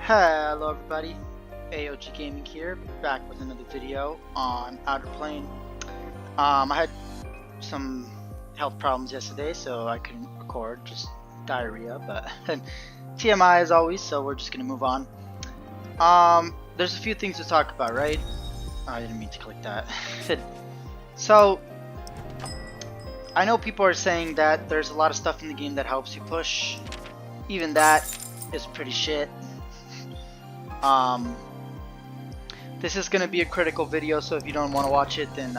Hello everybody, AOG Gaming here, back with another video on Outer Plane. I had some health problems yesterday, so I couldn't record, just diarrhea, but TMI as always, so we're just gonna move on. There's a few things to talk about, right? I didn't mean to click that. So, I know people are saying that there's a lot of stuff in the game that helps you push. Even that is pretty shit. This is gonna be a critical video, so if you don't want to watch it, then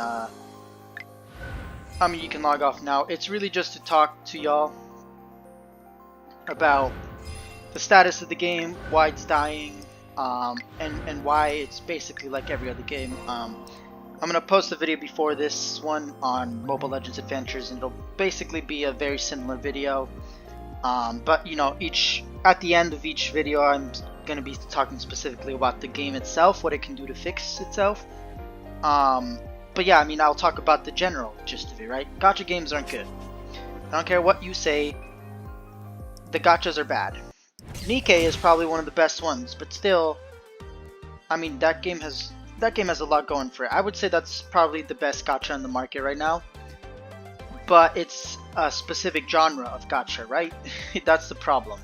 you can log off now. It's really just to talk to y'all about the status of the game, why it's dying, and why it's basically like every other game. I'm gonna post a video before this one on Mobile Legends Adventures, and it'll basically be a very similar video. But you know, at the end of each video, I'm going to be talking specifically about the game itself, what it can do to fix itself. But yeah, I mean, I'll talk about the general gist of it, right? Gacha games aren't good. I don't care what you say, the gachas are bad. Nikkei is probably one of the best ones, but still, I mean, that game has a lot going for it. I would say that's probably the best gacha on the market right now. But it's a specific genre of gacha, right? That's the problem.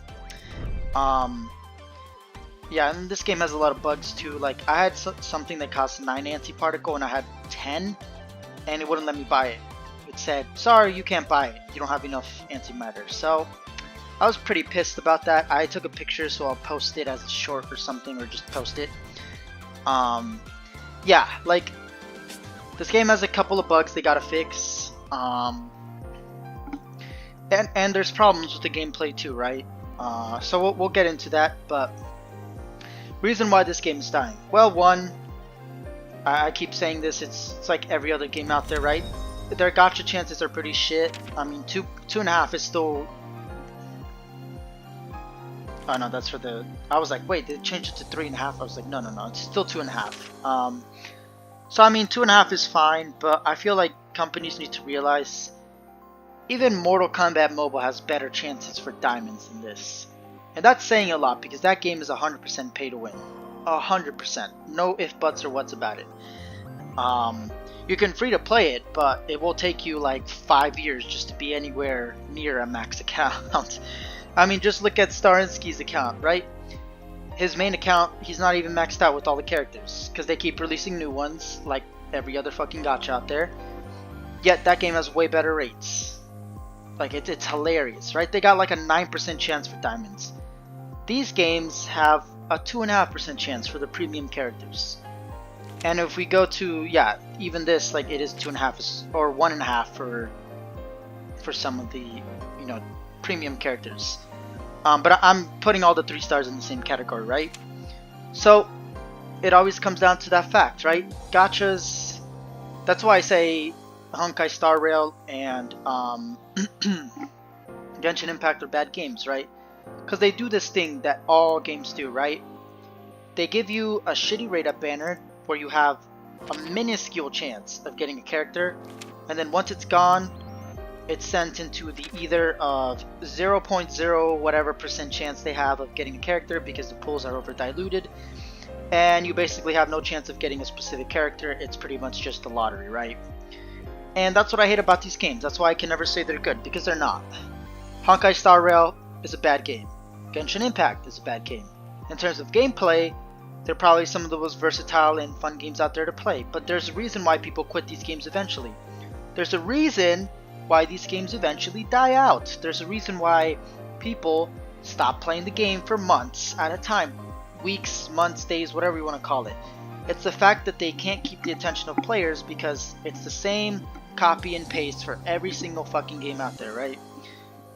Yeah, and this game has a lot of bugs too. Like, I had something that cost 9 anti-particle and I had 10, and it wouldn't let me buy it. It said, sorry, you can't buy it. You don't have enough antimatter. So, I was pretty pissed about that. I took a picture, so I'll post it as a short or something, or just post it. Yeah, like, this game has a couple of bugs they gotta fix. And there's problems with the gameplay too, right? So we'll get into that, but reason why this game is dying. Well, one, I keep saying this, it's like every other game out there, right? Their gacha chances are pretty shit. I mean, 2.5 is still... Oh no, that's for the... I was like, wait, they changed it to 3.5? I was like, no, it's still 2.5. So I mean, 2.5 is fine, but I feel like companies need to realize even Mortal Kombat Mobile has better chances for diamonds than this. And that's saying a lot, because that game is 100% pay to win. 100%. No ifs, buts, or whats about it. You can free to play it, but it will take you like 5 years just to be anywhere near a max account. I mean, just look at Starinsky's account, right? His main account, he's not even maxed out with all the characters, because they keep releasing new ones, like every other fucking gacha out there. Yet that game has way better rates. Like, it's hilarious, right? They got like a 9% chance for diamonds. These games have a 2.5% chance for the premium characters. And if we go to, yeah, even this, like, it is 2.5 or 1.5 for some of the, you know, premium characters. But I'm putting all the 3 stars in the same category, right? So it always comes down to that fact, right? Gachas, that's why I say Honkai Star Rail and Genshin Impact are bad games, right? Because they do this thing that all games do, right? They give you a shitty rate up banner where you have a minuscule chance of getting a character, and then once it's gone, it's sent into the either of 0.0 whatever % chance they have of getting a character because the pools are over diluted, and you basically have no chance of getting a specific character. It's pretty much just the lottery, right? And that's what I hate about these games. That's why I can never say they're good, because they're not. Honkai Star Rail is a bad game. Genshin Impact is a bad game. In terms of gameplay, they're probably some of the most versatile and fun games out there to play. But there's a reason why people quit these games eventually. There's a reason why these games eventually die out. There's a reason why people stop playing the game for months at a time. Weeks, months, days, whatever you want to call it. It's the fact that they can't keep the attention of players because it's the same copy and paste for every single fucking game out there, right?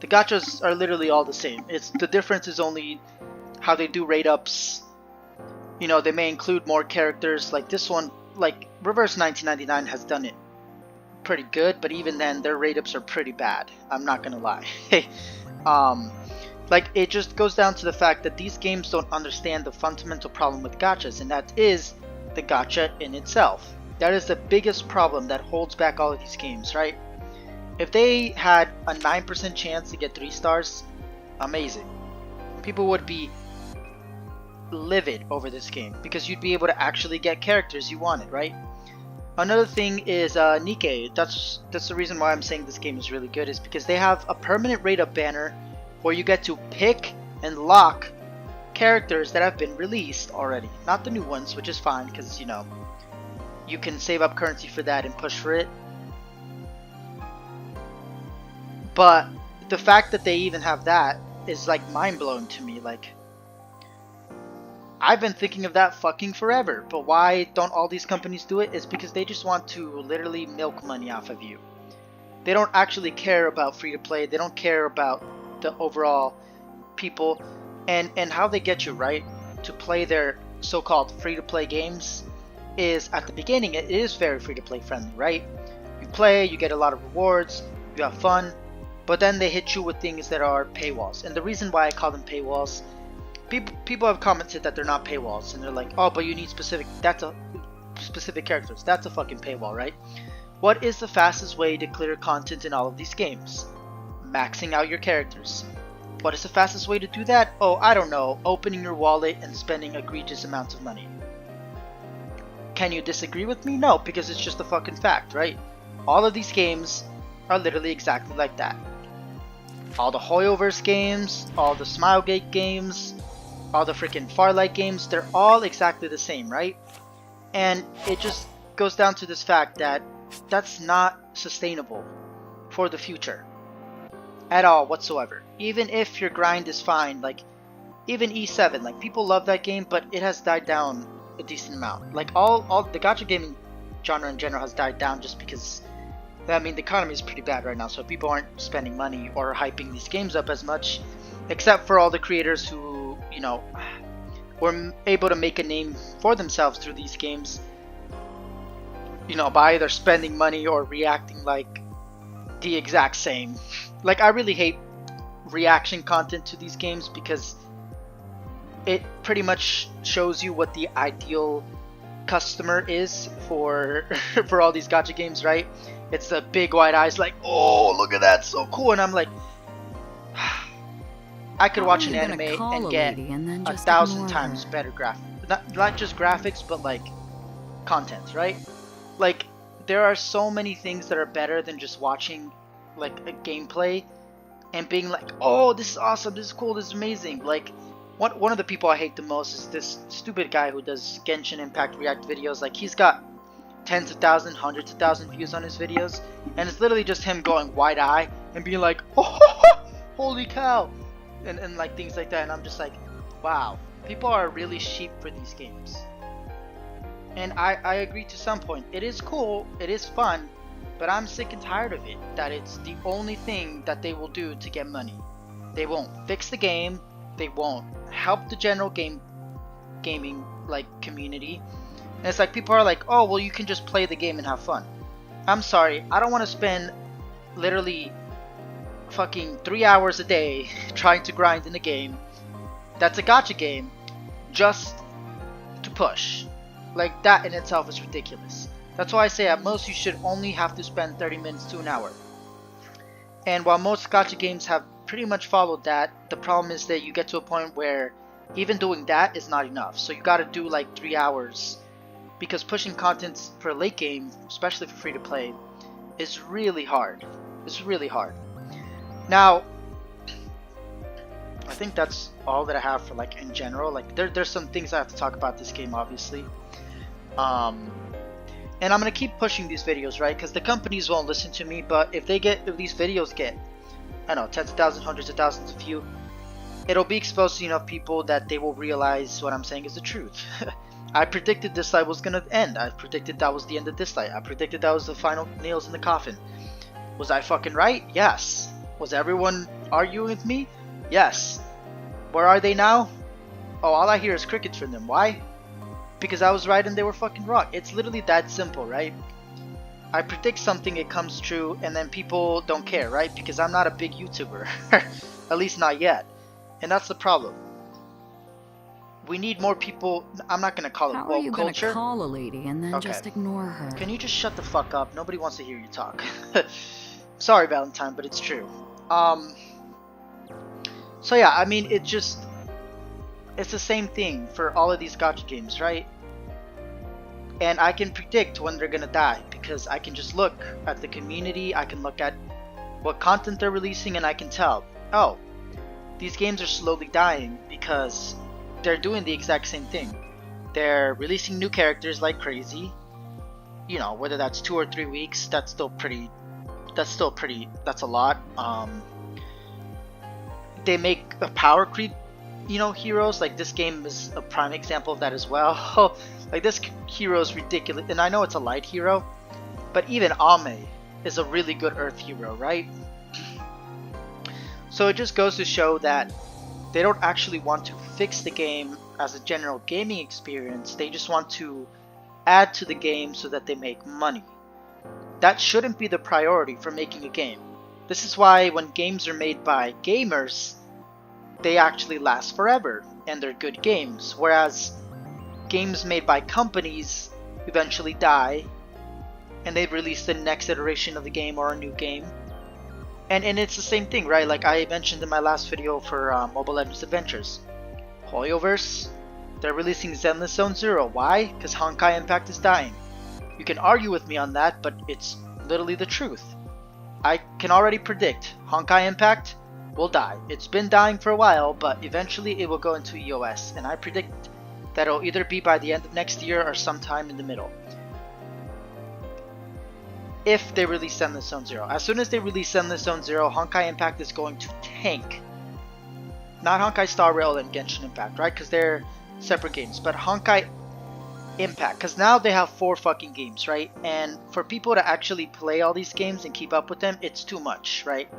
The gachas are literally all the same. The difference is only how they do rate ups. You know, they may include more characters. Like this one, like Reverse 1999 has done it pretty good, but even then their rate ups are pretty bad. I'm not gonna lie. Like, it just goes down to the fact that these games don't understand the fundamental problem with gachas, and that is the gacha in itself. That is the biggest problem that holds back all of these games, right? If they had a 9% chance to get 3 stars, amazing. People would be livid over this game because you'd be able to actually get characters you wanted, right? Another thing is Nikkei. That's the reason why I'm saying this game is really good, is because they have a permanent rate-up banner where you get to pick and lock characters that have been released already. Not the new ones, which is fine because, you know, you can save up currency for that and push for it. But the fact that they even have that is like mind-blowing to me. Like, I've been thinking of that fucking forever, but why don't all these companies do it? It's because they just want to literally milk money off of you. They don't actually care about free-to-play. They don't care about the overall people and how they get you, right, to play their so-called free-to-play games. Is at the beginning it is very free-to-play friendly, right? You play, you get a lot of rewards, you have fun, but then they hit you with things that are paywalls. And the reason why I call them paywalls, people have commented that they're not paywalls, and they're like, oh, but you need specific characters. That's a fucking paywall, right? What is the fastest way to clear content in all of these games? Maxing out your characters. What is the fastest way to do that? Oh, I don't know, opening your wallet and spending egregious amounts of money. Can you disagree with me? No, because it's just a fucking fact, right? All of these games are literally exactly like that. All the Hoyoverse games, all the Smilegate games, all the freaking Farlight games, they're all exactly the same, right? And it just goes down to this fact that that's not sustainable for the future at all whatsoever. Even if your grind is fine, like even E7, like people love that game, but it has died down a decent amount. Like all the gacha gaming genre in general has died down just because, I mean, the economy is pretty bad right now, so people aren't spending money or hyping these games up as much, except for all the creators who, you know, were able to make a name for themselves through these games, you know, by either spending money or reacting like the exact same. Like, I really hate reaction content to these games because it pretty much shows you what the ideal customer is for for all these gacha games, right? It's the big wide eyes like, oh, look at that, so cool. And I'm like, I could watch an anime and get 1,000 times better not just graphics, but like content, right? Like, there are so many things that are better than just watching like a gameplay and being like, oh, this is awesome, this is cool, this is amazing. Like, one of the people I hate the most is this stupid guy who does Genshin Impact React videos. Like, he's got tens of thousands, hundreds of thousands views on his videos, and it's literally just him going wide eye and being like, oh, holy cow, and like things like that. And I'm just like, wow, people are really sheep for these games. And I agree to some point. It is cool, it is fun, but I'm sick and tired of it, that it's the only thing that they will do to get money. They won't fix the game, they won't help the general gaming like community. And it's like, people are like, oh, well, you can just play the game and have fun. I'm sorry, I don't want to spend literally fucking 3 hours a day trying to grind in a game that's a gacha game just to push. Like, that in itself is ridiculous. That's why I say at most you should only have to spend 30 minutes to an hour. And while most gacha games have pretty much followed that, the problem is that you get to a point where even doing that is not enough. So you gotta do like 3 hours, because pushing content for a late game, especially for free to play, is really hard. It's really hard. Now, I think that's all that I have for like in general. Like, there's some things I have to talk about this game, obviously. And I'm gonna keep pushing these videos, right? Because the companies won't listen to me, but if these videos get, I don't know, tens of thousands, hundreds of thousands of views, it'll be exposed to enough people that they will realize what I'm saying is the truth. I predicted this light was gonna end. I predicted that was the end of this light. I predicted that was the final nails in the coffin. Was I fucking right? Yes. Was everyone arguing with me? Yes. Where are they now? Oh, all I hear is crickets from them. Why? Because I was right and they were fucking wrong. It's literally that simple, right? I predict something, it comes true, and then people don't care, right? Because I'm not a big YouTuber. At least not yet. And that's the problem. We need more people. I'm not gonna call it woke culture. How are you gonna call a lady and then just ignore her? Can you just shut the fuck up? Nobody wants to hear you talk. Sorry, Valentine, but it's true. So yeah, I mean, it just, it's the same thing for all of these gacha games, right? And I can predict when they're gonna die because I can just look at the community, I can look at what content they're releasing, and I can tell, oh, these games are slowly dying because they're doing the exact same thing. They're releasing new characters like crazy. You know, whether that's 2 or 3 weeks, that's a lot. They make a power creep, you know, heroes. Like this game is a prime example of that as well. Like this hero is ridiculous, and I know it's a light hero, but even Ame is a really good earth hero, right? So it just goes to show that they don't actually want to fix the game as a general gaming experience. They just want to add to the game so that they make money. That shouldn't be the priority for making a game. This is why when games are made by gamers, they actually last forever and they're good games, whereas games made by companies eventually die and they release the next iteration of the game or a new game. And it's the same thing, right? Like I mentioned in my last video for Mobile Legends Adventures. Hoyoverse, they're releasing Zenless Zone Zero. Why? Because Honkai Impact is dying. You can argue with me on that, but it's literally the truth. I can already predict Honkai Impact will die. It's been dying for a while, but eventually it will go into EOS, and I predict that it'll either be by the end of next year or sometime in the middle. If they release Zenless Zone Zero. As soon as they release Zenless Zone Zero, Honkai Impact is going to tank. Not Honkai Star Rail and Genshin Impact, right? Because they're separate games, but Honkai Impact, because now they have 4 fucking games, right? And for people to actually play all these games and keep up with them, it's too much, right?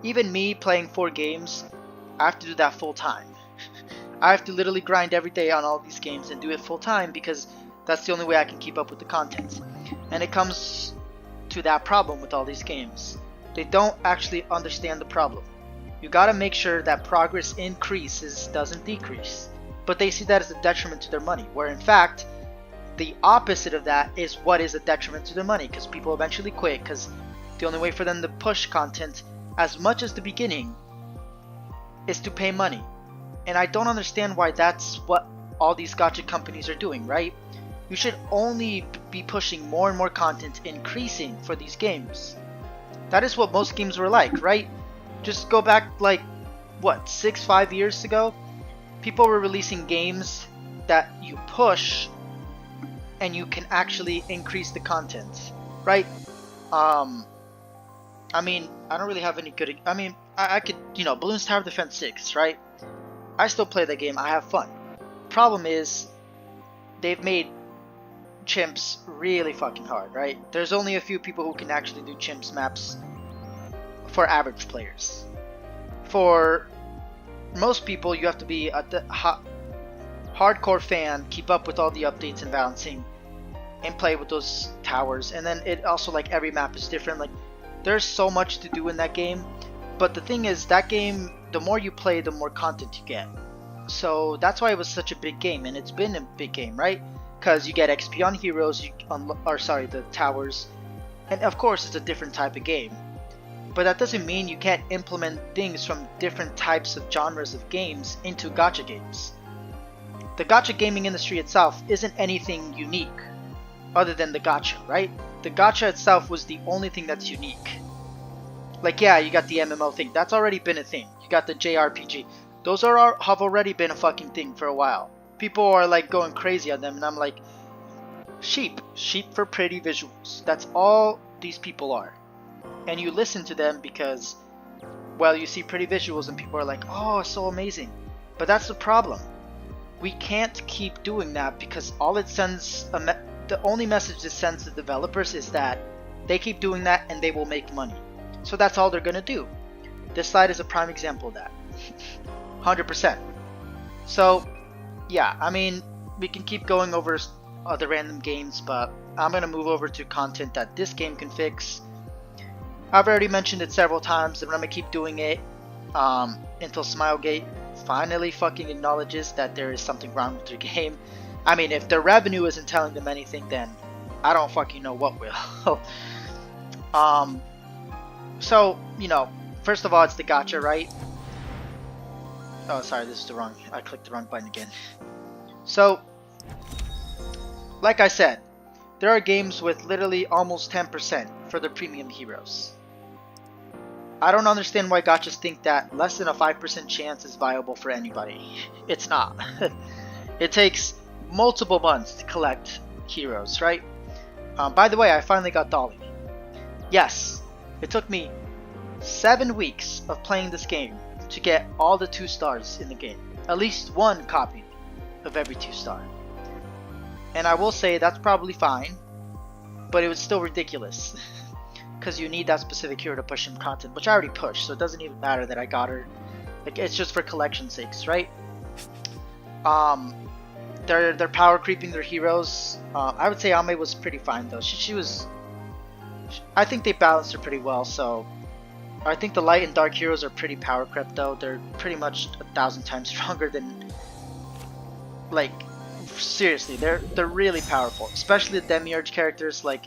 Even me playing 4 games, I have to do that full time. I have to literally grind every day on all these games and do it full time because that's the only way I can keep up with the content. And it comes to that problem with all these games. They don't actually understand the problem. You gotta make sure that progress increases, doesn't decrease. But they see that as a detriment to their money, where in fact, the opposite of that is what is a detriment to their money, because people eventually quit, because the only way for them to push content as much as the beginning is to pay money. And I don't understand why that's what all these gacha companies are doing, right? You should only be pushing more and more content, increasing for these games. That is what most games were like, right? Just go back like, what, 5 years ago? People were releasing games that you push and you can actually increase the content, right? I mean, I don't really have any good... I mean, I could, you know, Bloons Tower Defense 6, right? I still play that game, I have fun. Problem is, they've made chimps really fucking hard, right? There's only a few people who can actually do chimps maps for average players. For most people, you have to be a hardcore fan, keep up with all the updates and balancing, and play with those towers. And then it also, like, every map is different. Like, there's so much to do in that game. But the thing is, that game, the more you play, the more content you get. So that's why it was such a big game, and it's been a big game, right? Because you get XP on heroes, the towers, and of course it's a different type of game. But that doesn't mean you can't implement things from different types of genres of games into gacha games. The gacha gaming industry itself isn't anything unique other than the gacha, right? The gacha itself was the only thing that's unique. Like, yeah, you got the MMO thing, that's already been a thing. You got the JRPG, those have already been a fucking thing for a while. People are like going crazy on them, and I'm like, sheep for pretty visuals. That's all these people are. And you listen to them because, well, you see pretty visuals and people are like, oh, so amazing. But that's the problem. We can't keep doing that because all it sends, the only message it sends to developers is that they keep doing that and they will make money. So that's all they're gonna do. This slide is a prime example of that. 100%. So, yeah, I mean, we can keep going over other random games, but I'm gonna move over to content that this game can fix. I've already mentioned it several times, and I'm gonna keep doing it until Smilegate finally fucking acknowledges that there is something wrong with their game. I mean, if their revenue isn't telling them anything, then I don't fucking know what will. So, you know, first of all, it's the gacha, right? Oh, sorry, this is the wrong. I clicked the wrong button again. So, like I said, there are games with literally almost 10% for the premium heroes. I don't understand why gachas think that less than a 5% chance is viable for anybody. It's not. It takes multiple months to collect heroes, right? By the way, I finally got Dolly. Yes, it took me 7 weeks of playing this game to get all the 2 stars in the game. At least 1 copy of every 2 star. And I will say that's probably fine, but it was still ridiculous. Because you need that specific hero to push some content, which I already pushed, so it doesn't even matter that I got her. Like, it's just for collection sakes, right? They're power creeping their heroes. I would say Ame was pretty fine though. She was. I think they balanced her pretty well. So I think the light and dark heroes are pretty power crept though. They're pretty much 1,000 times stronger than. Like, seriously, they're really powerful. Especially the Demiurge characters. Like,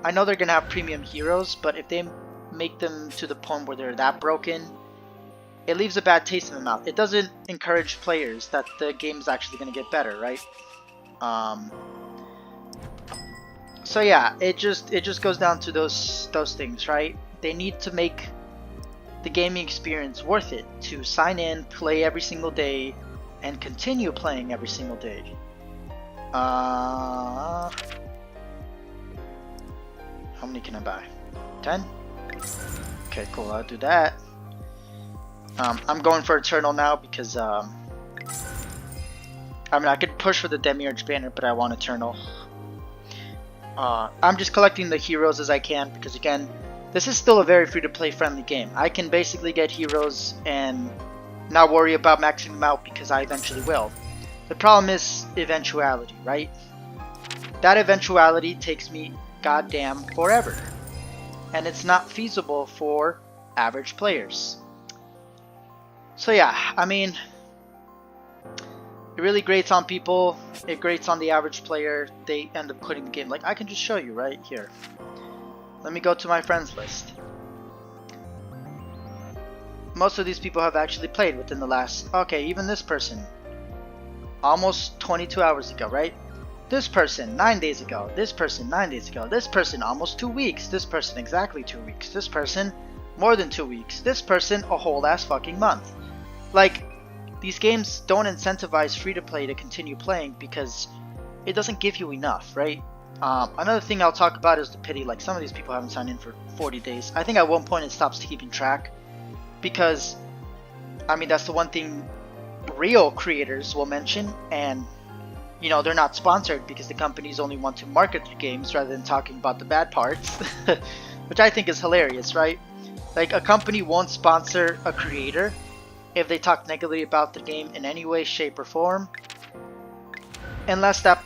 I know they're gonna have premium heroes, but if they make them to the point where they're that broken, it leaves a bad taste in the mouth. It doesn't encourage players that the game is actually going to get better, right? So yeah, it just goes down to those things, right? They need to make the gaming experience worth it to sign in, play every single day, and continue playing every single day. How many can I buy? 10? Okay, cool. I'll do that. I'm going for Eternal now because, I mean, I could push for the Demiurge banner, but I want Eternal. I'm just collecting the heroes as I can because, again, this is still a very free-to-play friendly game. I can basically get heroes and not worry about maxing them out because I eventually will. The problem is eventuality, right? That eventuality takes me goddamn forever. And it's not feasible for average players. So yeah, I mean, it really grates on people, it grates on the average player, they end up quitting the game. Like, I can just show you right here. Let me go to my friends list. Most of these people have actually played within the last, okay, even this person, almost 22 hours ago, right? This person, 9 days ago, this person, 9 days ago, this person, almost 2 weeks, this person, exactly 2 weeks, this person, more than 2 weeks, this person, a whole ass fucking month. Like, these games don't incentivize free-to-play to continue playing because it doesn't give you enough, right? Another thing I'll talk about is the pity. Like, some of these people haven't signed in for 40 days. I think at one point it stops keeping track because, I mean, that's the one thing real creators will mention, and, you know, they're not sponsored because the companies only want to market their games rather than talking about the bad parts, which I think is hilarious, right? Like, a company won't sponsor a creator if they talk negatively about the game in any way, shape, or form, unless that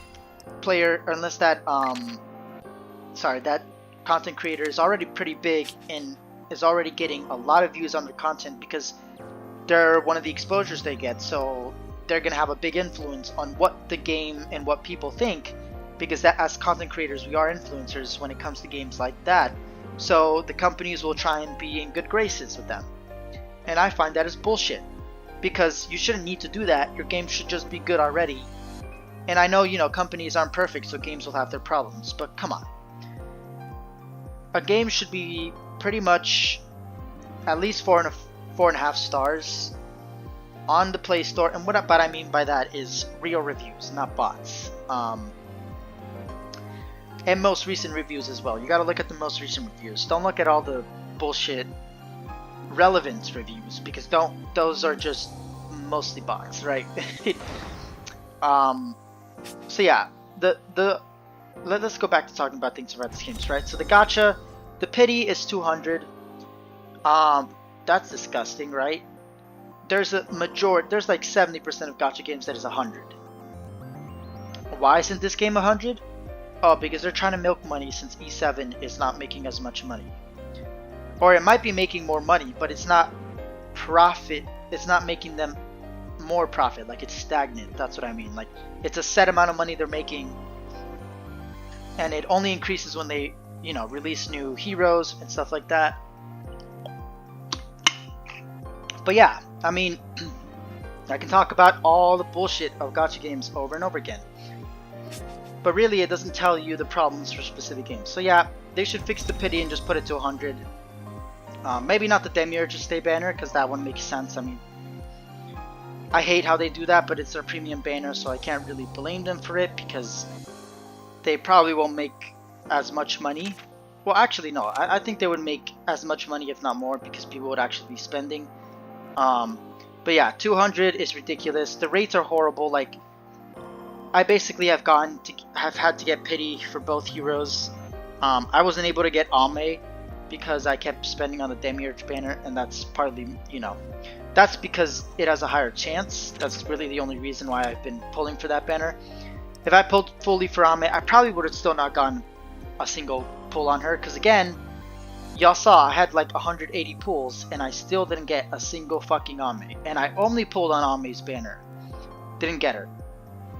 player, or unless that that content creator is already pretty big and is already getting a lot of views on their content because they're one of the exposures they get, so they're gonna have a big influence on what the game and what people think, because that, as content creators, we are influencers when it comes to games like that. So the companies will try and be in good graces with them. And I find that is bullshit, because you shouldn't need to do that. Your game should just be good already. And I know, you know, companies aren't perfect, so games will have their problems, but come on. A game should be pretty much at least 4.5 stars on the Play Store. And what I mean by that is real reviews, not bots. And most recent reviews as well. You gotta look at the most recent reviews. Don't look at all the bullshit relevance reviews, because those are just mostly bots, right? So yeah, let's go back to talking about things about these games, right? So the gacha, the pity is 200. That's disgusting, right? There's like 70% of gacha games that is 100. Why isn't this game 100? Oh, because they're trying to milk money since E7 is not making as much money. Or it might be making more money, but it's not profit. It's not making them more profit. Like, it's stagnant. That's what I mean. Like, it's a set amount of money they're making, and it only increases when they, you know, release new heroes and stuff like that. But yeah, I mean, I can talk about all the bullshit of gacha games over and over again, but really it doesn't tell you the problems for specific games. So yeah, they should fix the pity and just put it to 100. Maybe not the Demiurge stay banner, because that one makes sense. I mean, I hate how they do that, but it's their premium banner, so I can't really blame them for it, because they probably won't make as much money. Well, actually no, I think they would make as much money, if not more, because people would actually be spending. But yeah, 200 is ridiculous. The rates are horrible. Like, I basically have had to get pity for both heroes. I wasn't able to get Ame because I kept spending on the Demiurge banner, and that's partly, you know, that's because it has a higher chance. That's really the only reason why I've been pulling for that banner. If I pulled fully for Ame, I probably would have still not gotten a single pull on her, because again, y'all saw I had like 180 pulls and I still didn't get a single fucking Ame, and I only pulled on Ame's banner, didn't get her.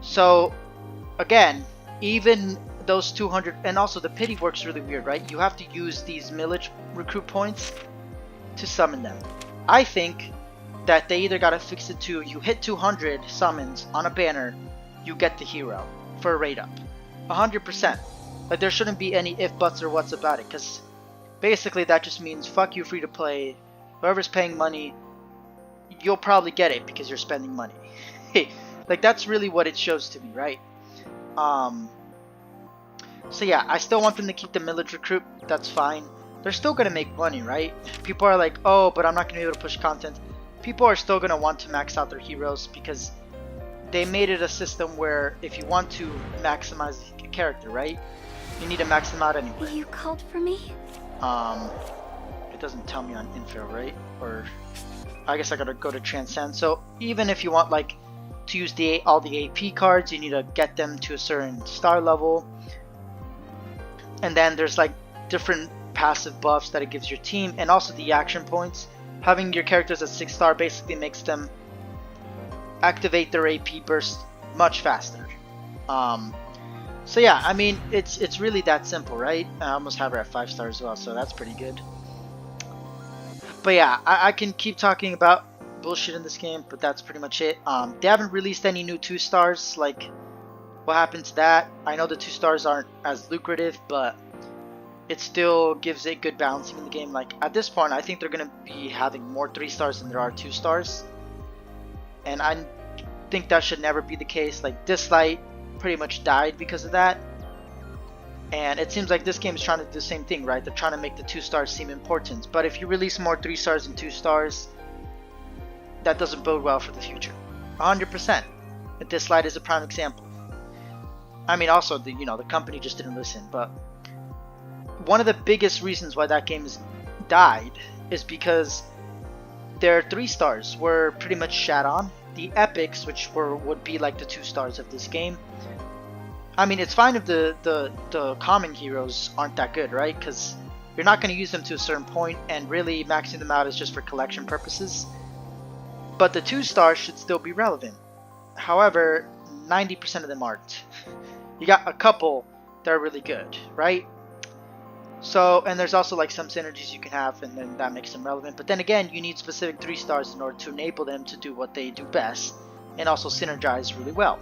So again, even those 200, and also the pity works really weird, right? You have to use these millage recruit points to summon them. I think that they either gotta fix it to, you hit 200 summons on a banner, you get the hero for a rate up, 100%. Like, there shouldn't be any if, buts, or whats about it, because basically that just means fuck you free to play. Whoever's paying money, you'll probably get it because you're spending money. Like, that's really what it shows to me, right? So yeah, I still want them to keep the millage recruit. That's fine. They're still gonna make money, right? People are like, oh, but I'm not gonna be able to push content. People are still gonna want to max out their heroes, because they made it a system where if you want to maximize a character, right, you need to max them out anyway. You called for me? It doesn't tell me on info, right? Or I guess I gotta go to Transcend. So even if you want, like, to use all the AP cards, you need to get them to a certain star level. And then there's like different passive buffs that it gives your team, and also the action points. Having your characters at 6 star basically makes them activate their AP burst much faster. So yeah, I mean, it's really that simple, right? I almost have her at 5 stars as well, so that's pretty good. But yeah, I can keep talking about bullshit in this game, but that's pretty much it. They haven't released any new 2 stars. Like, what happened to that? I know the 2 stars aren't as lucrative, but it still gives it good balancing in the game. Like, at this point, I think they're going to be having more 3 stars than there are 2 stars. And I think that should never be the case. Like, Dislight pretty much died because of that. And it seems like this game is trying to do the same thing, right? They're trying to make the 2 stars seem important. But if you release more 3 stars and 2 stars, that doesn't bode well for the future. 100%. Dislight is a prime example. I mean, also, the company just didn't listen. But one of the biggest reasons why that game has died is because their 3 stars were pretty much shat on. The epics, which would be like the 2 stars of this game. I mean, it's fine if the common heroes aren't that good, right? Because you're not going to use them to a certain point, and really maxing them out is just for collection purposes. But the 2 stars should still be relevant. However, 90% of them aren't. You got a couple that are really good, right? So, and there's also like some synergies you can have, and then that makes them relevant. But then again, you need specific 3 stars in order to enable them to do what they do best, and also synergize really well.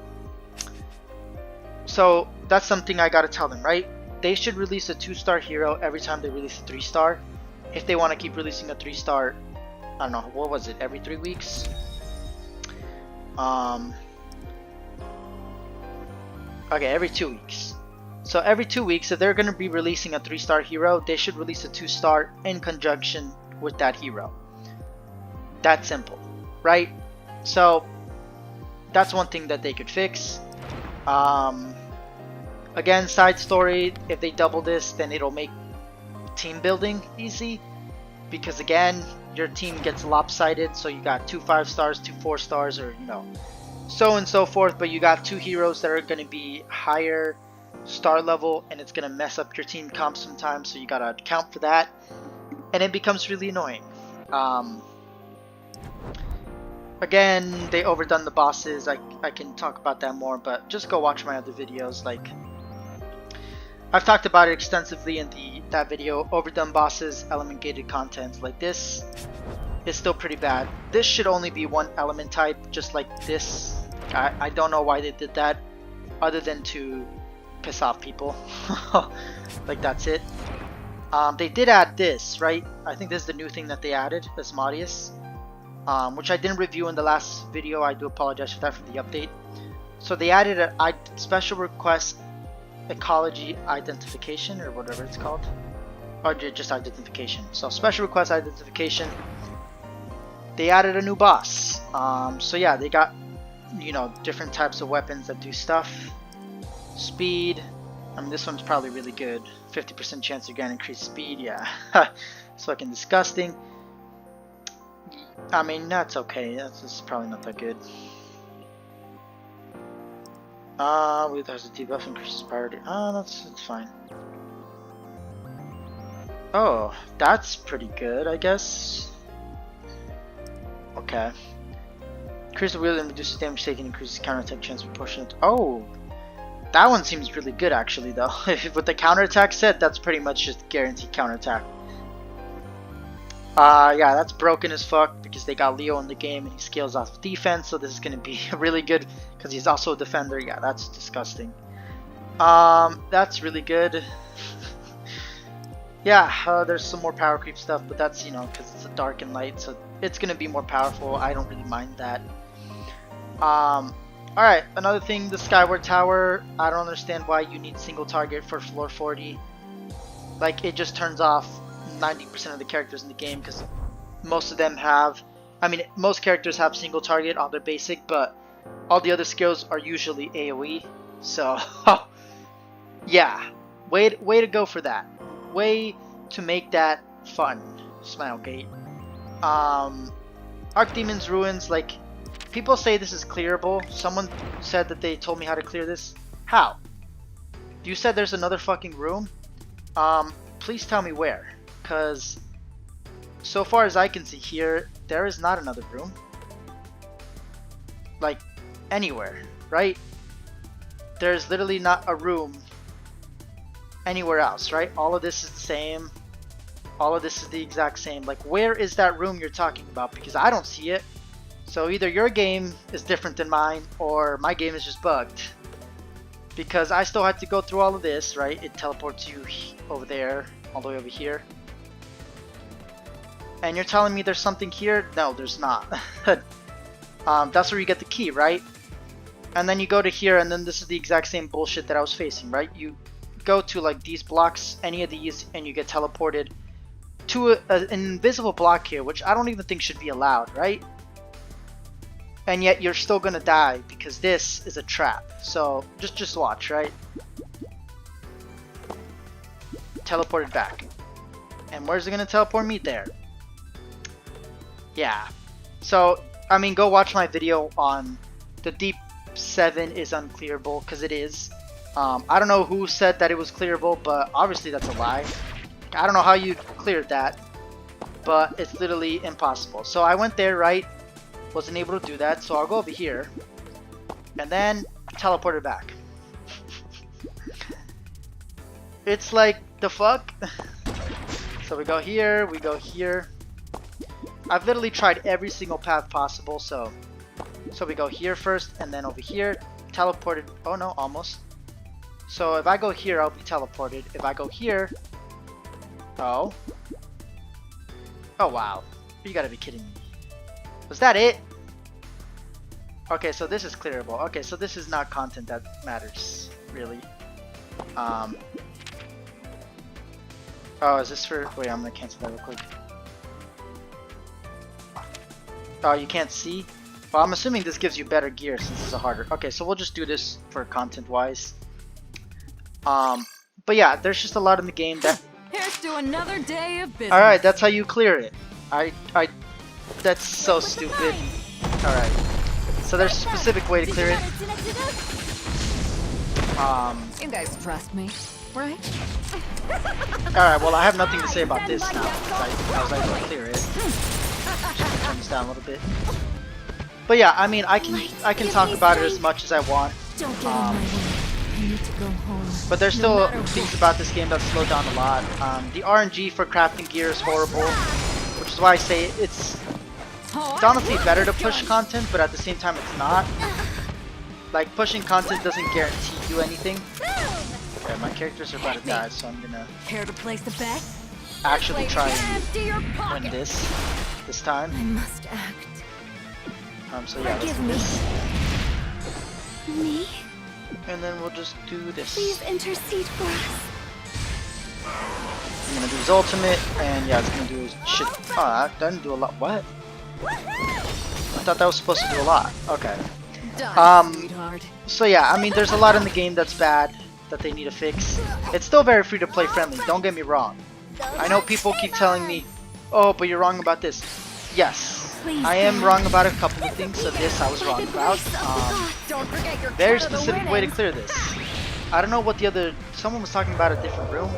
So that's something I gotta tell them, right? They should release a 2-star hero every time they release a 3-star. If they want to keep releasing a 3-star, I don't know, what was it, every 3 weeks? Okay, every 2 weeks. So every 2 weeks, if they're going to be releasing a 3-star hero, they should release a 2-star in conjunction with that hero. That simple, right? So that's one thing that they could fix. Again, side story, if they double this, then it'll make team building easy. Because again, your team gets lopsided, so you got 2 5-stars, 2 4-stars, or so and so forth, but you got 2 heroes that are going to be higher star level, and it's going to mess up your team comp sometimes, so you got to account for that, and it becomes really annoying. Again, they overdone the bosses. I can talk about that more, but just go watch my other videos. Like, I've talked about it extensively in that video. Overdone bosses, element gated content like this. is still pretty bad. This should only be one element type, just like this. I don't know why they did that, other than to piss off people. Like, that's it. They did add this, right? I think this is the new thing that they added, Asmodeus, which I didn't review in the last video. I do apologize for that, for the update. So they added a special request ecology identification, or whatever it's called, or just identification. So special request identification. They added a new boss. So yeah, they got, you know, different types of weapons that do stuff. Speed. I mean, this one's probably really good. 50% chance you're gonna increase speed. Yeah. It's fucking disgusting. I mean, that's okay. That's probably not that good. With has a debuff increases priority. That's fine. Oh, that's pretty good, I guess. Okay. Increase the wheel and reduces damage taken, increases counterattack chance proportionate. Oh, that one seems really good actually, though. With the counterattack set, that's pretty much just guaranteed counterattack. Yeah, that's broken as fuck because they got Leo in the game and he scales off of defense, so this is gonna be really good because he's also a defender. Yeah, that's disgusting. That's really good. Yeah, there's some more power creep stuff, but that's, you know, because it's a dark and light, so it's gonna be more powerful. I don't really mind that. Alright, another thing, the Skyward Tower. I don't understand why you need single target for floor 40. Like, it just turns off 90% of the characters in the game because most of them have, I mean, most characters have single target on their basic, but all the other skills are usually AoE. So, yeah, way to go for that. Way to make that fun. Smilegate. Archdemon's Ruins, like, people say this is clearable. Someone said that they told me how to clear this. How? You said there's another fucking room? Please tell me where. Because so far as I can see here, there is not another room. Like, anywhere, right? There's literally not a room anywhere else, right? All of this is the same. All of this is the exact same. Like, where is that room you're talking about? Because I don't see it. So either your game is different than mine, or my game is just bugged. Because I still had to go through all of this, right? It teleports you over there, all the way over here. And you're telling me there's something here? No, there's not. That's where you get the key, right? And then you go to here, and then this is the exact same bullshit that I was facing, right? You go to like these blocks, any of these, and you get teleported to an invisible block here, which I don't even think should be allowed, right? And yet you're still gonna die because this is a trap. So just watch, right? Teleported back. And where's it gonna teleport me? There. Yeah. So, I mean, go watch my video on the Deep 7 is unclearable, because it is. I don't know who said that it was clearable, but obviously that's a lie. I don't know how you cleared that, but it's literally impossible. So I went there, right? Wasn't able to do that, so I'll go over here and then teleported back. It's like, the fuck? So we go here, we go here. I've literally tried every single path possible, so we go here first and then over here, teleported. Oh no, almost. So if I go here, I'll be teleported. If I go here, oh wow, you gotta be kidding me. Was that it? Okay, so this is clearable. Okay, so this is not content that matters, really. Oh, is this for... Wait, I'm gonna cancel that real quick. Oh, you can't see? Well, I'm assuming this gives you better gear since it's a harder... Okay, so we'll just do this for content-wise. But yeah, there's just a lot in the game that... Here's to another day of business. Alright, that's how you clear it. That's so stupid. Alright. So there's a specific way to clear it. You guys trust me, right? Alright, well I have nothing to say about this now because I was able to clear it. Just turn this down a little bit. But yeah, I mean I can talk about it as much as I want. But there's still things about this game that slow down a lot. The RNG for crafting gear is horrible, which which is why I say it's honestly better to push content, but at the same time it's not. Like, pushing content doesn't guarantee you anything. Okay, my characters are about to die, so I'm gonna Care to place a bet? actually try and win this time. I must act. So yeah, let's do this. Me? And then we'll just do this. Please intercede for us. I'm gonna do his ultimate, and yeah, it's gonna do his shit. Oh, that doesn't do a lot. What? I thought that was supposed to do a lot. Okay. Sweetheart. So yeah, I mean, there's a lot in the game that's bad that they need to fix. It's still very free to play friendly, don't get me wrong. I know people keep telling me, oh, but you're wrong about this. Yes, I am wrong about a couple of things, so this I was wrong about. Don't forget your Very specific way to clear this. I don't know what the other, someone was talking about a different room.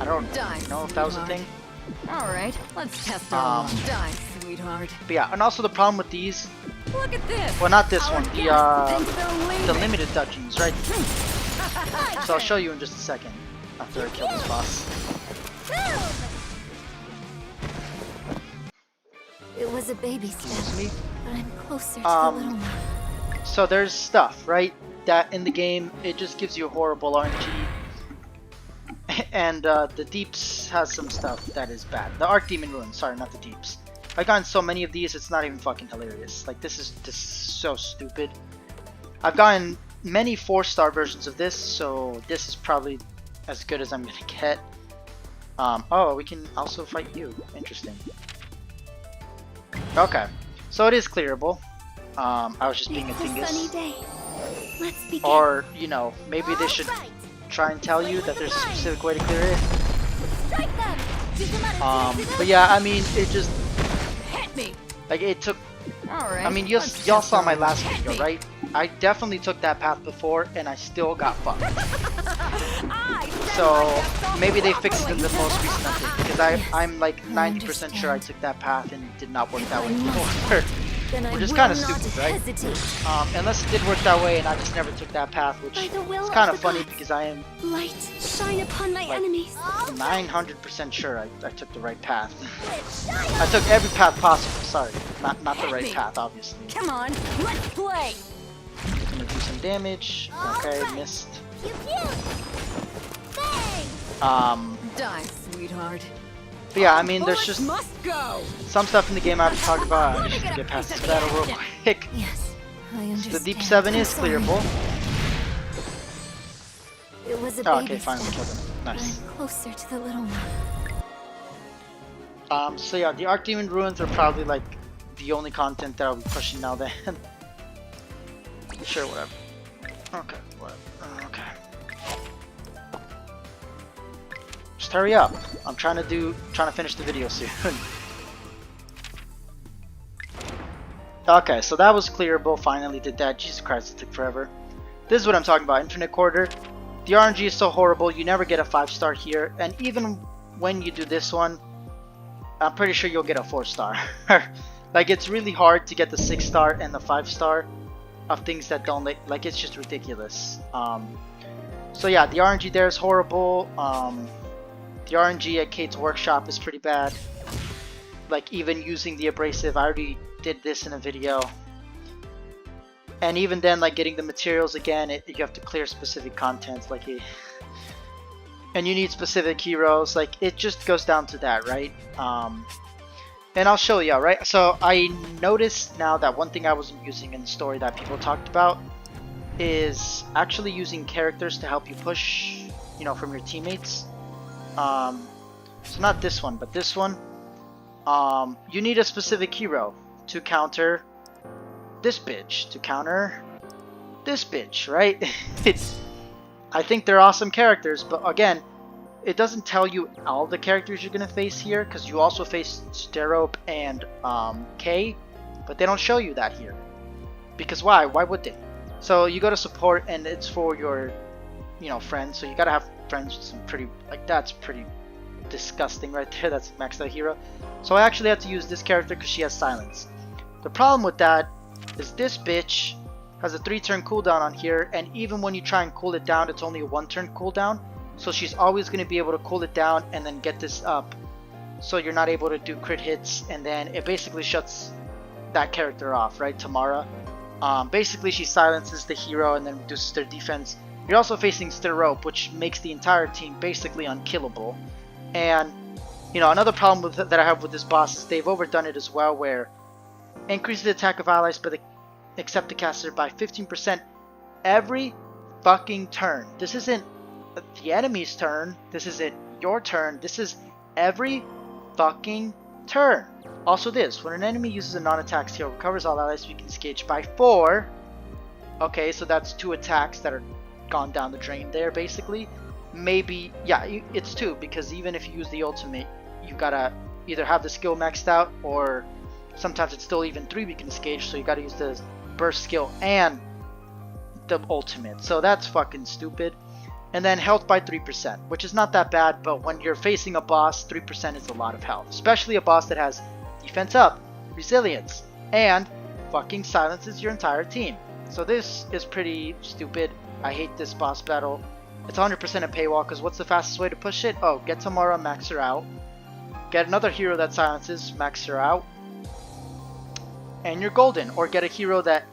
I don't know if that was a thing. Alright, let's test our luck. Die, sweetheart. But yeah, and also the problem with these, Look at this. well, not this one, Think they're the leaving. limited dungeons, right? So I'll show you in just a second after I kill this boss. It was a baby step, Me. but I'm closer to the little one. So there's stuff, right? That in the game, it just gives you horrible RNG. And the Deeps has some stuff that is bad. The Archdemon Ruins, sorry, not the Deeps. I've gotten so many of these, it's not even fucking hilarious. Like, this is so stupid. I've gotten many 4-star versions of this, so this is probably as good as I'm gonna get. Oh, we can also fight you. Interesting. Okay, so it is clearable. I was just being a It's a sunny dingus. day. Let's begin. Or, you know, maybe they should try and tell you that there's a specific way to clear it. Strike them. But yeah, I mean, it just, Hit me. like, it took, Alright. I mean, y'all saw my last video, right? I definitely took that path before, and I still got fucked. So, maybe they fixed it in the most recent update, because I'm like 90% sure I took that path and it did not work that way before. Then I Which is will kinda not stupid, right? hesitate. Unless it did work that way and I just never took that path, which By the will is of kind of the funny gods. because I am Light, shine upon my Like- enemies. 900% sure I took the right path. I took every path possible, sorry. Not the right path, obviously. Come on, let's play. Gonna do some damage. Okay, missed. Pew pew. Bang. Die, sweetheart. But yeah, I mean, there's Bullets just must go. some stuff in the game I have to talk about. I just get past this battle real quick. Yes, I understand. The Deep 7 is I'm sorry. clearable. It was a Oh, baby okay, finally step, killed him. but Nice. I'm closer to the little one. So yeah, the Archdemon Ruins are probably like the only content that I'll be pushing now then. Sure, whatever. Okay, whatever. Okay. Just hurry up. I'm trying to finish the video soon. Okay, so that was clearable. Finally did that. Jesus Christ, it took forever. This is what I'm talking about. Infinite Quarter. The RNG is so horrible. You never get a 5-star here, and even when you do this one, I'm pretty sure you'll get a 4-star. Like, it's really hard to get the 6-star and the 5-star of things that don't like it's just ridiculous. So yeah, the RNG there is horrible. The RNG at Kate's workshop is pretty bad. Like, even using the abrasive, I already did this in a video. And even then, like, getting the materials again, you have to clear specific contents, like and you need specific heroes. Like, it just goes down to that, right? And I'll show you, right? So I noticed now that one thing I wasn't using in the story that people talked about is actually using characters to help you push, you know, from your teammates. So not this one, but this one. You need a specific hero to counter this bitch, to counter this bitch, right? I think they're awesome characters, but again, it doesn't tell you all the characters you're gonna face here, because you also face Sterope and Kay, but they don't show you that here. Because why? Why would they? So you go to support, and it's for your, you know, friends. So you gotta have friends with some pretty, like, that's pretty disgusting right there. That's a maxed out hero. So I actually had to use this character because she has silence. The problem with that is this bitch has a 3-turn cooldown on here, and even when you try and cool it down, it's only a 1-turn cooldown. So she's always going to be able to cool it down and then get this up so you're not able to do crit hits, and then it basically shuts that character off, right? Tamara. Basically, she silences the hero and then reduces their defense. You're also facing Stir Rope, which makes the entire team basically unkillable. And, you know, another problem that I have with this boss is they've overdone it as well, where increases the attack of allies by the Accepticaster by 15% every fucking turn. This isn't the enemy's turn. This isn't your turn. This is every fucking turn. Also this, when an enemy uses a non-attack skill, recovers all allies weakness gauge by 4. Okay, so that's 2 attacks that are gone down the drain there, basically. Maybe, yeah, it's 2, because even if you use the ultimate, you gotta either have the skill maxed out, or sometimes it's still even 3 weakness gauge, so you gotta use the burst skill and the ultimate. So that's fucking stupid. And then health by 3%, which is not that bad, but when you're facing a boss, 3% is a lot of health. Especially a boss that has defense up, resilience, and fucking silences your entire team. So this is pretty stupid. I hate this boss battle. It's 100% a paywall, because what's the fastest way to push it? Oh, get Tamara, max her out. Get another hero that silences, max her out. And you're golden. Or get a hero that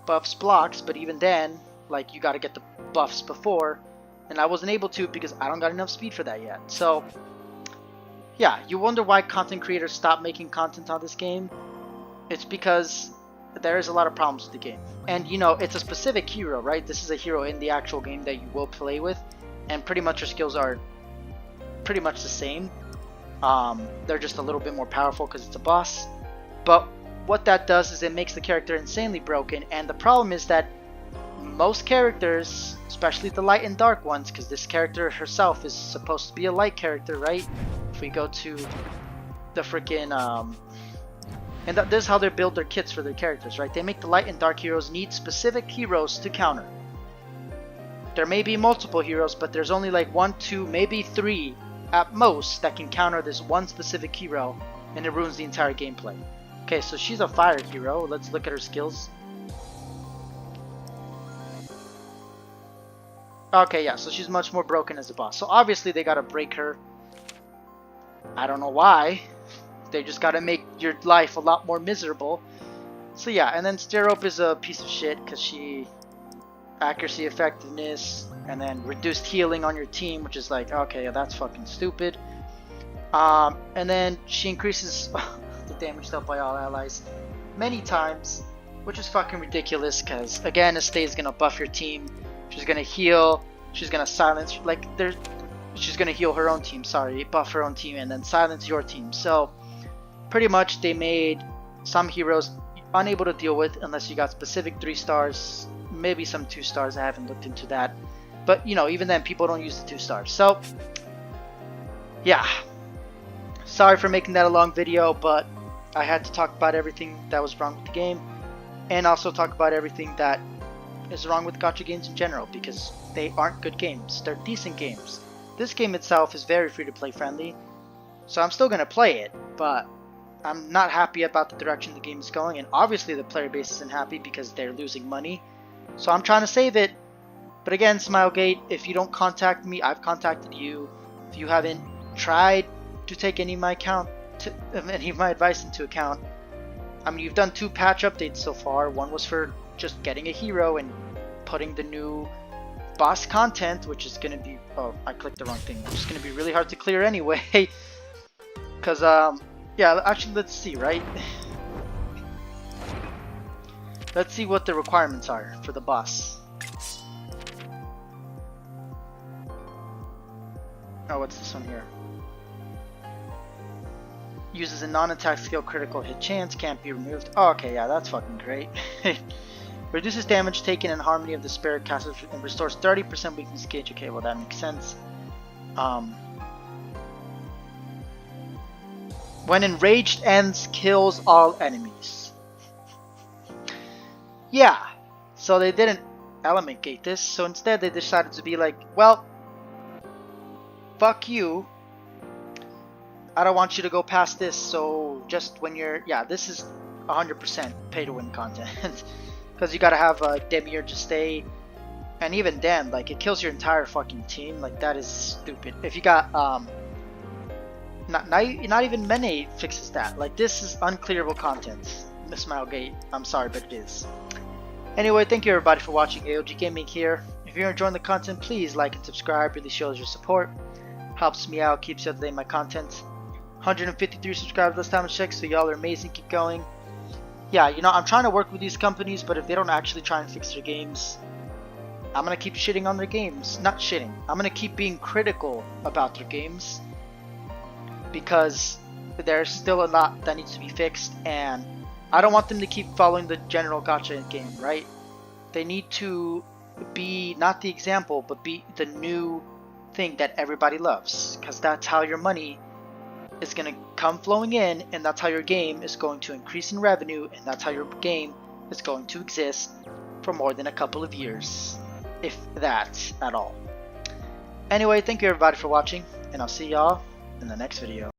buffs blocks, but even then, like, you gotta get the buffs before. And I wasn't able to because I don't got enough speed for that yet. So, yeah, you wonder why content creators stop making content on this game. It's because there is a lot of problems with the game. And, you know, it's a specific hero, right? This is a hero in the actual game that you will play with. And pretty much your skills are pretty much the same. They're just a little bit more powerful because it's a boss. But what that does is it makes the character insanely broken. And the problem is that most characters, especially the light and dark ones, because this character herself is supposed to be a light character, right? If we go to the freaking and this is how they build their kits for their characters, right? They make the light and dark heroes need specific heroes to counter. There may be multiple heroes, but there's only like 1, 2, maybe 3 at most that can counter this one specific hero, and it ruins the entire gameplay. Okay, so she's a fire hero. Let's look at her skills. Okay, yeah, so she's much more broken as a boss. So obviously they gotta break her. I don't know why. They just gotta make your life a lot more miserable. So yeah, and then Sterope is a piece of shit because she accuracy, effectiveness, and then reduced healing on your team, which is like, okay, yeah, that's fucking stupid. And then she increases the damage dealt by all allies many times, which is fucking ridiculous because again, Estee is gonna buff your team. She's gonna heal. She's gonna silence. Like she's gonna heal her own team. Sorry, buff her own team, and then silence your team. So pretty much they made some heroes unable to deal with unless you got specific 3 stars, maybe some 2 stars. I haven't looked into that, but you know, even then, people don't use the 2 stars. So yeah, sorry for making that a long video, but I had to talk about everything that was wrong with the game, and also talk about everything that is wrong with gacha games in general, because they aren't good games. They're decent games. This game itself is very free to play friendly, so I'm still gonna play it, but I'm not happy about the direction the game is going, and obviously the player base isn't happy because they're losing money. So I'm trying to save it. But again, Smilegate, if you don't contact me, I've contacted you. If you haven't tried to take any of my advice into account, I mean, you've done 2 patch updates so far. One was for just getting a hero and putting the new boss content, which is gonna be, oh, I clicked the wrong thing, which is gonna be really hard to clear anyway. Because yeah, actually, let's see, right? Let's see what the requirements are for the boss. Oh, what's this one here? Uses a non-attack skill, critical hit chance, can't be removed. Oh, okay, yeah, that's fucking great. Reduces damage taken in Harmony of the Spirit Castles and restores 30% weakness gauge. Okay, well that makes sense. When enraged ends, kills all enemies. Yeah, so they didn't element gate this, so instead they decided to be like, well, fuck you. I don't want you to go past this, so just when you're, yeah, this is 100% pay to win content. Because you gotta have a Demiurge to stay, and even then, like, it kills your entire fucking team. Like, that is stupid. If you got Not even Mene fixes that. Like, this is unclearable content. Miss Gate, I'm sorry, but it is. Anyway, thank you everybody for watching. AOG Gaming here. If you're enjoying the content, please like and subscribe. Really shows your support. Helps me out, keeps you up to date with my content. 153 subscribers last time I checked, so y'all are amazing. Keep going. Yeah, you know, I'm trying to work with these companies, but if they don't actually try and fix their games, I'm gonna keep shitting on their games. Not shitting. I'm gonna keep being critical about their games because there's still a lot that needs to be fixed, and I don't want them to keep following the general gacha game, right? They need to be not the example, but be the new thing that everybody loves, because that's how your money is going to come flowing in, and that's how your game is going to increase in revenue, and that's how your game is going to exist for more than a couple of years, if that at all. Anyway, thank you everybody for watching, and I'll see y'all in the next video.